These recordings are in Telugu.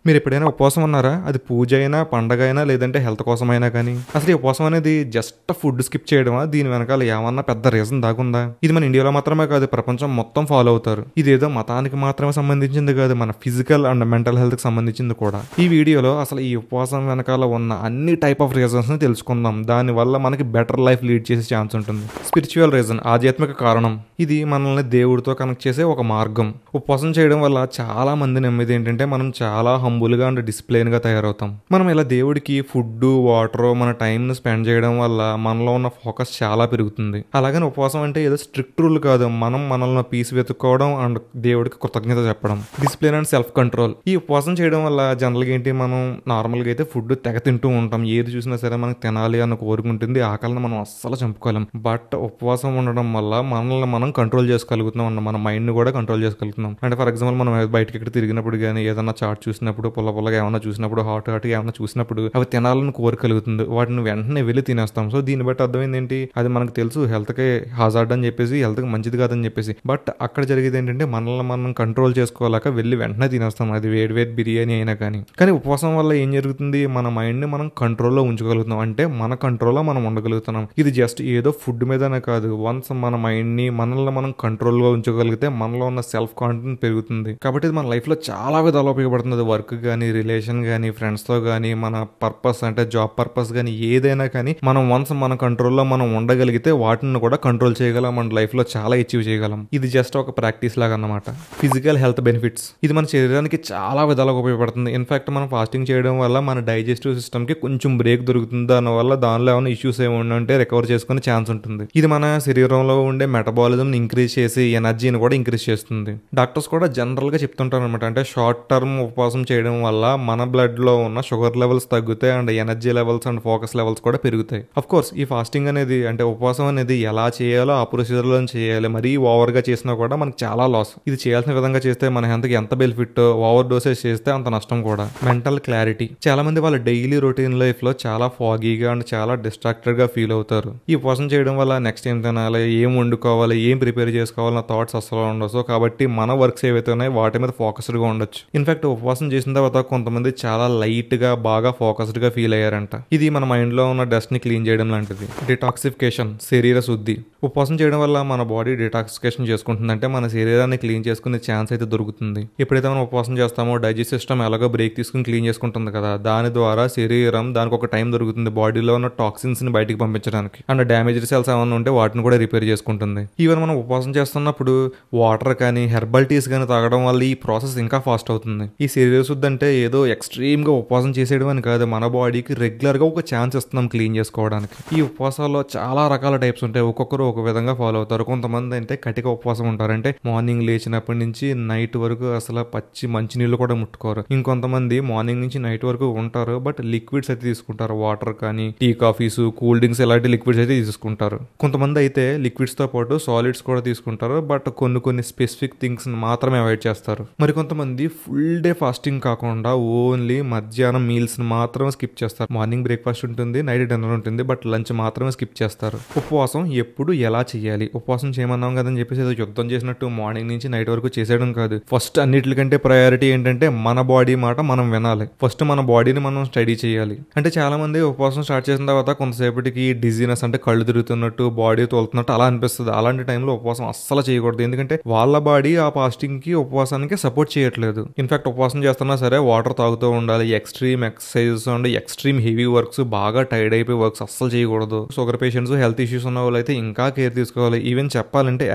మీరు ఎప్పుడైనా ఉపవాసం ఉన్నారా? అది పూజ అయినా, పండగ అయినా, లేదంటే హెల్త్ కోసమైనా కానీ. అసలు ఈ ఉపవాసం అనేది జస్ట్ ఫుడ్ స్కిప్ చేయడమా? దీని వెనకాల ఏమన్నా పెద్ద రీజన్ దాగుందా? ఇది మన ఇండియాలో మాత్రమే కాదు, ప్రపంచం మొత్తం ఫాలో అవుతారు. ఇదేదో మతానికి మాత్రమే సంబంధించింది కాదు, మన ఫిజికల్ అండ్ మెంటల్ హెల్త్ కి సంబంధించింది కూడా. ఈ వీడియోలో అసలు ఈ ఉపవాసం వెనకాల ఉన్న అన్ని టైప్ ఆఫ్ రీజన్స్ ని తెలుసుకుందాం. దాని వల్ల మనకి బెటర్ లైఫ్ లీడ్ చేసే ఛాన్స్ ఉంటుంది. స్పిరిచువల్ రీజన్, ఆధ్యాత్మిక కారణం. ఇది మనల్ని దేవుడితో కనెక్ట్ చేసే ఒక మార్గం. ఉపవాసం చేయడం వల్ల చాలా మంది నమ్మేది ఏంటంటే మనం చాలా హంబుల్గా అండ్ డిసిప్లైన్ గా తయారవుతాం. మనం ఇలా దేవుడికి ఫుడ్, వాటర్, మన టైం ని స్పెండ్ చేయడం వల్ల మనలో ఉన్న ఫోకస్ చాలా పెరుగుతుంది. అలాగని ఉపవాసం అంటే ఏదో స్ట్రిక్ట్ రూల్ కాదు, మనం మనల్ని పీస్ వెతుక్కోవడం అండ్ దేవుడికి కృతజ్ఞత చెప్పడం. Discipline and self control. ఈ ఉపవాసం చేయడం వల్ల జనరల్గా ఏంటి, మనం నార్మల్గా అయితే ఫుడ్ తెగ తింటూ ఉంటాం. ఏది చూసినా సరే మనకు తినాలి అన్న కోరుకుంటుంది, ఆకలిని మనం అస్సలు చంపుకోలేం. బట్ ఉపవాసం ఉండడం వల్ల మనల్ని మనం కంట్రోల్ చేసుకోగలుగుతున్నాం అన్న, మన మైండ్ ని కూడా కంట్రోల్ చేసుకోగలుగుతున్నాం. అంటే ఫర్ ఎగ్జాంపుల్ మనం బయటకి ఇక్కడ తిరిగినప్పుడు కానీ, ఏదైనా చాట్ చూసినప్పుడు, పుల్లగా ఏమైనా చూసినప్పుడు, హాట్ ఏమైనా చూసినప్పుడు అవి తినాలని కోరికలుగుతుంది. వాటిని వెంటనే వెళ్ళి తినేస్తాం. సో దీన్ని బట్టి అర్థమైంది ఏంటి, అది మనకు తెలుసు హెల్త్ కి హాజార్డ్ అని చెప్పేసి, హెల్త్ కి మంచిది కాదని చెప్పేసి. బట్ అక్కడ జరిగేది ఏంటంటే మనల్ని మనం కంట్రోల్ చేసుకోలేక వెళ్ళి వెంటనే తినేస్తాం, అది వేడి బిర్యానీ అయినా కానీ. కానీ ఉపవాసం వల్ల ఏం జరుగుతుంది, మన మైండ్ ని మనం కంట్రోల్లో ఉంచగలుగుతున్నాం. అంటే మన కంట్రోల్లో మనం ఉండగలుగుతున్నాం. ఇది జస్ట్ ఏదో ఫుడ్ మీదనే కాదు, వన్స్ మన మైండ్ ని మనల్ని మనం కంట్రోల్గా ఉంచగలిగితే మనలో ఉన్న సెల్ఫ్ కాన్ఫిడెన్స్ పెరుగుతుంది. కాబట్టి ఇది మన లైఫ్ లో చాలా విధాలు ఉపయోగపడుతుంది. వర్క్ కానీ, రిలేషన్ కానీ, ఫ్రెండ్స్ తో కానీ, మన పర్పస్ అంటే జాబ్ పర్పస్ కానీ, ఏదైనా కానీ మనం వన్స్ మన కంట్రోల్లో మనం ఉండగలిగితే వాటిని కూడా కంట్రోల్ చేయగలం, మన లైఫ్ లో చాలా అచీవ్ చేయగలం. ఇది జస్ట్ ఒక ప్రాక్టీస్ లాగా అన్నమాట. Physical health benefits. ఇది మన శరీరానికి చాలా విధాలుగా ఉపయోగపడుతుంది. ఇన్ఫాక్ట్ మనం ఫాస్టింగ్ చేయడం వల్ల మన డైజెస్టివ్ సిస్టమ్ కి కొంచెం బ్రేక్ దొరుకుతుంది. దానివల్ల దానిలో ఏమైనా ఇష్యూస్ ఏమైనా ఉంటే రికవర్ చేసుకునే ఛాన్స్ ఉంటుంది. ఇది మన శరీరంలో ఉండే మెటబాలిజం ఇంక్రీజ్ చేసి ఎనర్జీని కూడా ఇంక్రీజ్ చేస్తుంది. డాక్టర్స్ కూడా జనరల్ గా చెప్తుంటారు అనమాట, అంటే షార్ట్ టర్మ్ ఉపవాసం చేయడం వల్ల మన బ్లడ్ లో ఉన్న షుగర్ లెవెల్స్ తగ్గుతాయి and energy levels and focus levels కూడా పెరుగుతాయి. అఫ్ కోర్స్ ఈ ఫాస్టింగ్ అనేది, అంటే ఉపవాసం అనేది ఎలా చేయాలో ఆ ప్రొసీజర్ లో చేయాలి. మరీ ఓవర్ గా చేసినా కూడా మనకి చాలా లాస్. ఇది చేయాల్సిన విధంగా చేస్తే మన హెల్త్ కి ఎంత బెనిఫిట్, ఓవర్ డోసేజ్ చేస్తే అంత నష్టం కూడా. Mental clarity. చాలా మంది వాళ్ళ డైలీ రొటీన్ లైఫ్ లో చాలా ఫాగీగా అండ్ చాలా డిస్ట్రాక్టెడ్ గా ఫీల్ అవుతారు. ఈ ఉపవాసం చేయడం వల్ల నెక్స్ట్ ఏం తినాలి, ఏం వండుకోవాలి, ఏం ప్రిపేర్ చేసుకోవాలన్న థాట్స్ అసలు ఉండవు. సో కాబట్టి మన వర్క్స్ ఏవైతే ఉన్నాయో వాటి మీద ఫోకస్డ్ గా ఉండొచ్చు. ఇన్ఫాక్ట్ ఉపవాసం చేసిన తర్వాత కొంతమంది చాలా లైట్ గా, బాగా ఫోకస్డ్ గా ఫీల్ అయ్యారంట. ఇది మన మైండ్ లో ఉన్న డస్ట్ ని క్లీన్ చేయడం లాంటిది. డిటాక్సిఫికేషన్, శరీర శుద్ధి. ఉపవాసం చేయడం వల్ల మన బాడీ డిటాక్సిఫికేషన్ చేసుకుంటుంది, అంటే మన శరీరాన్ని క్లీన్ చేసుకునే ఛాన్స్ అయితే దొరుకుతుంది. ఎప్పుడైతే మనం ఉపవాసం చేస్తామో డైజెస్ట్ సిస్టమ్ ఎలాగో బ్రేక్ తీసుకుని క్లీన్ చేసుకుంటుంది కదా, దాని ద్వారా శరీరం దానికి ఒక టైం దొరుకుతుంది బాడీలో ఉన్న టాక్సిన్స్ ని బయటికి పంపించడానికి. అండ్ డ్యామేజ్డ్ సెల్స్ ఏమైనా ఉంటే వాటిని కూడా రిపేర్ చేసుకుంటుంది. ఈవెన్ మనం ఉపవాసం చేస్తున్నప్పుడు వాటర్ కానీ, హెర్బల్ టీస్ కానీ తాగడం వల్ల ఈ ప్రాసెస్ ఇంకా ఫాస్ట్ అవుతుంది. ఈ శరీర శుద్ధి అంటే ఏదో ఎక్స్ట్రీమ్ గా ఉపవాసం చేసేయడం అని కాదు, మన బాడీకి రెగ్యులర్ గా ఒక ఛాన్స్ ఇస్తున్నాం క్లీన్ చేసుకోవడానికి. ఈ ఉపవాసాల్లో చాలా రకాల టైప్స్ ఉంటాయి, ఒక్కొక్కరు ఒక విధంగా ఫాలో అవుతారు. కొంతమంది అంటే కటిక ఉపవాసం ఉంటారు, అంటే మార్నింగ్ లేచినప్పటి నుంచి నైట్ వరకు అసలు పచ్చి మంచినీళ్ళు కూడా ముట్టుకోరు. ఇంకొంతమంది మార్నింగ్ నుంచి నైట్ వరకు ఉంటారు, బట్ లిక్విడ్స్ అయితే తీసుకుంటారు, వాటర్ కానీ, టీ, కాఫీస్, కూల్ డ్రింక్స్ ఇలాంటి లిక్విడ్స్ అయితే తీసుకుంటారు. కొంతమంది అయితే లిక్విడ్స్ తో పాటు సాలిడ్స్ కూడా తీసుకుంటారు, బట్ కొన్ని స్పెసిఫిక్ థింగ్స్ మాత్రమే అవాయిడ్ చేస్తారు. మరి కొంతమంది ఫుల్ డే ఫాస్టింగ్ కాకుండా ఓన్లీ మధ్యాహ్నం మీల్స్ మాత్రమే స్కిప్ చేస్తారు. మార్నింగ్ బ్రేక్ఫాస్ట్ ఉంటుంది, నైట్ డిన్నర్ ఉంటుంది, బట్ లంచ్ మాత్రమే స్కిప్ చేస్తారు. ఉపవాసం ఎప్పుడు ఎలా చేయాలి, ఉపవాసం చేయమన్నాం కదని చెప్పేసి ఏదో యుద్ధం చేసినట్టు మార్నింగ్ నుంచి నైట్ వరకు చేసేయడం కాదు. ఫస్ట్ అన్నిటికంటే ప్రయారిటీ ఏంటంటే మన బాడీ మాట మనం వినాలి. ఫస్ట్ మన బాడీని మనం స్టడీ చేయాలి. అంటే చాలా మంది ఉపవాసం స్టార్ట్ చేసిన తర్వాత కొంతసేపటికి డిజీనెస్, అంటే కళ్ళు తిరుగుతున్నట్టు, బాడీ తోలుతున్నట్టు అలా అనిపిస్తుంది. అలాంటి టైంలో ఉపవాసం అస్సలు చేయకూడదు, ఎందుకంటే వాళ్ళ బాడీ ఆ ఫాస్టింగ్ కి, ఉపవాసానికి సపోర్ట్ చేయట్లేదు. ఇన్ఫాక్ట్ ఉపవాసం చేస్తున్నా సరే వాటర్ తాగుతూ ఉండాలి. Extreme exercises and extreme heavy works, బాగా టైర్డ్ అయిపోయి వర్క్స్ అస్సలు చేయకూడదు. షుగర్ పేషెంట్స్, హెల్త్ ఇష్యూస్ ఉన్న వాళ్ళు అయితే ఇంకా కేర్ తీసుకోవాలి. ఈవెన్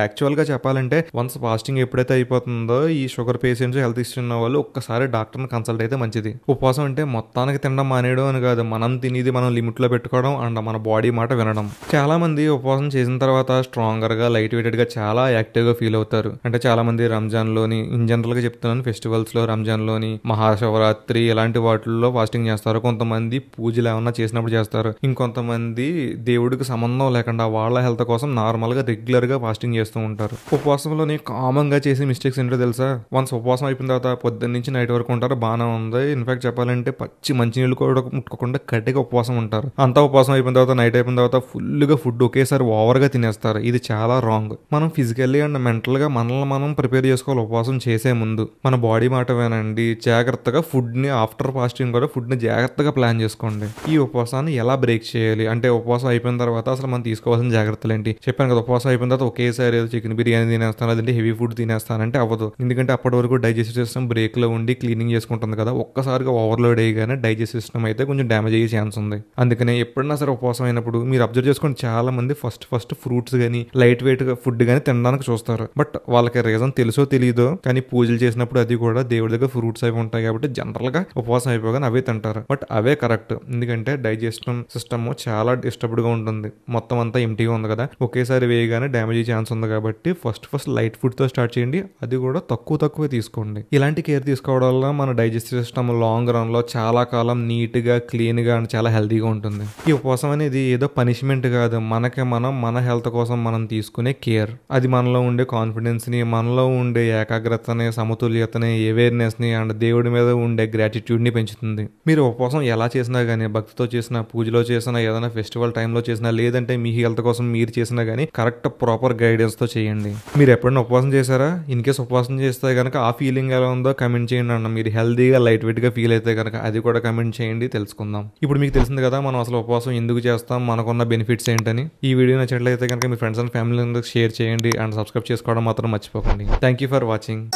యాక్చువల్ గా చెప్పాలంటే వన్స్ ఫాస్టింగ్ ఎప్పుడైతే అయిపోతుందో ఈ షుగర్ పేషెంట్స్, హెల్త్ ఇష్యూస్ ఉన్న వాళ్ళు ఒక్కసారి డాక్టర్ని కన్సల్ట్ అయితే మంచిది. ఉపవాసం అంటే మొత్తానికి తినడం మానేయడం అని కాదు, మనం తినేది మనం లిమిట్ లో పెట్టుకోవడం అండ్ మన బాడీ మాట వినడం. చాలా మంది ఉపవాసం చేసిన తర్వాత స్ట్రాంగర్ గా, లైట్ వెయిటెడ్ గా, చాలా యాక్టివ్ గా ఫీల్ అవుతారు. అంటే చాలా మంది రంజాన్ లోని, ఇన్ జనరల్ గా చెప్తున్నాను, ఫెస్టివల్స్ లో రంజాన్ లోని, మహాశివరాత్రి ఇలాంటి వాటిల్లో ఫాస్టింగ్ చేస్తారు. కొంతమంది పూజలు ఏమన్నా చేసినప్పుడు చేస్తారు. ఇంకొంతమంది దేవుడికి సంబంధం లేకుండా వాళ్ళ హెల్త్ కోసం నార్మల్ గా రెగ్యులర్ గా ఫాస్టింగ్ చేస్తూ ఉంటారు. ఉపవాసంలోని కామన్ గా చేసే మిస్టేక్స్ ఏంటో తెలుసా? వన్స్ ఉపవాసం అయిపోయిన తర్వాత పొద్దున్న నుంచి నైట్ వరకు ఉంటారు, బాగానే ఉంది. ఇన్ఫాక్ట్ చెప్పాలంటే పచ్చి మంచినీళ్ళు కూడా ముట్టుకోకుండా గట్టిగా ఉపవాసం ఉంటారు. అంతా ఉపవాసం అయిపోయిన తర్వాత, నైట్ అయిపోయిన తర్వాత ఫుల్ గా ఫుడ్ ఒకేసారి ఓవర్ గా తినేస్తారు. ఇది చాలా రాంగ్. మనం ఫిజికల్లీ అండ్ మెంటల్ గా మనల్ని మనం ప్రిపేర్ చేసుకోవాలి. ఉపవాసం చేసే ముందు మన బాడీ మాట వినండి, జాగ్రత్త జాగ్రత్తగా ఫుడ్ని ఆఫ్టర్ ఫాస్టింగ్ కూడా ఫుడ్ని జాగ్రత్తగా ప్లాన్ చేసుకోండి. ఈ ఉపవాసాన్ని ఎలా బ్రేక్ చేయాలి అంటే ఉపవాసం అయిపోయిన తర్వాత అసలు మనం తీసుకోవాల్సిన జాగ్రత్తలు ఏంటి చెప్పాను కదా. ఉపవాసం అయిపోయిన తర్వాత ఒకేసారి ఏదో చికెన్ బిర్యానీ తినేస్తాను లేదంటే హెవీ ఫుడ్ తినేస్తానంటే అవ్వదు. ఎందుకంటే అప్పటి వరకు డైజెస్టివ్ సిస్టమ్ బ్రేక్ లో ఉండి క్లీనింగ్ చేసుకుంటుంది కదా. ఒక్కసారిగా ఓవర్లోడ్ అయ్యగానే డైజెస్టివ్ సిస్టమ్ అయితే కొంచెం డ్యామేజ్ అయ్యే ఛాన్స్ ఉంది. అందుకనే ఎప్పుడైనా సరే ఉపవాసం అయినప్పుడు మీరు అబ్జర్వ్ చేసుకోండి, చాలా మంది ఫస్ట్ ఫ్రూట్స్ కానీ లైట్ వెయిట్ ఫుడ్ కానీ తినడానికి చూస్తారు. బట్ వాళ్ళకి రీజన్ తెలుసో తెలియదో కానీ పూజలు చేసినప్పుడు అది కూడా దేవుడి దగ్గర ఫ్రూట్స్ అవి ఉంటాయి కాబట్టి జనరల్ గా ఉపవాసం అయిపోగానే అవే తింటారు. బట్ అవే కరెక్ట్, ఎందుకంటే డైజెషన్ సిస్టమ్ చాలా డిస్టర్బ్డ్ గా ఉంటుంది. మొత్తం అంతా ఎంటీగా ఉంది కదా, ఒకేసారి వేయగానే డ్యామేజ్ అయ్యే ఛాన్స్ ఉంది కాబట్టి ఫస్ట్ లైట్ ఫుడ్ తో స్టార్ట్ చేయండి. అది కూడా తక్కువ తీసుకోండి. ఇలాంటి కేర్ తీసుకోవడం వల్ల మన డైజెస్టివ్ సిస్టమ్ లాంగ్ రన్ లో చాలా కాలం నీట్ గా క్లీన్ గా అండ్ చాలా హెల్తీగా ఉంటుంది. ఈ ఉపవాసం అనేది ఏదో పనిష్మెంట్ కాదు, మన హెల్త్ కోసం మనం తీసుకునే కేర్. అది మనలో ఉండే కాన్ఫిడెన్స్ ని, మనలో ఉండే ఏకాగ్రతని, సమతుల్యతని, అవేర్నెస్ ని అండ్ దేవుడి మీద ఉండే గ్రాటిట్యూడ్ ని పెంచుతుంది. మీరు ఉపవాసం ఎలా చేసినా గానీ, భక్తితో చేసినా, పూజలో చేసినా, ఏదైనా ఫెస్టివల్ టైంలో చేసినా, లేదంటే మీ హెల్త్ కోసం మీరు చేసినా గానీ కరెక్ట్ ప్రాపర్ గైడెన్స్ తో చేయండి. మీరు ఎప్పుడైనా ఉపవాసం చేశారా? ఇన్ కేస్ ఉపవాసం చేస్తే కనుక ఆ ఫీలింగ్ ఎలా ఉందో కమెంట్ చేయండి అన్న. మీరు హెల్తీగా లైట్ వెయిట్ గా ఫీల్ అయితే కనుక అది కూడా కమెంట్ చేయండి, తెలుసుకుందాం. ఇప్పుడు మీకు తెలిసింది కదా మనం అసలు ఉపవాసం ఎందుకు చేస్తాం, మనకున్న బెనిఫిట్స్ ఏంటని. ఈ వీడియో నచ్చినట్లయితే కనుక మీ ఫ్రెండ్స్ అండ్ ఫ్యామిలీ షేర్ చేయండి అండ్ సబ్స్క్రైబ్ చేసుకోవడం మాత్రం మర్చిపోకండి. Thank you for watching.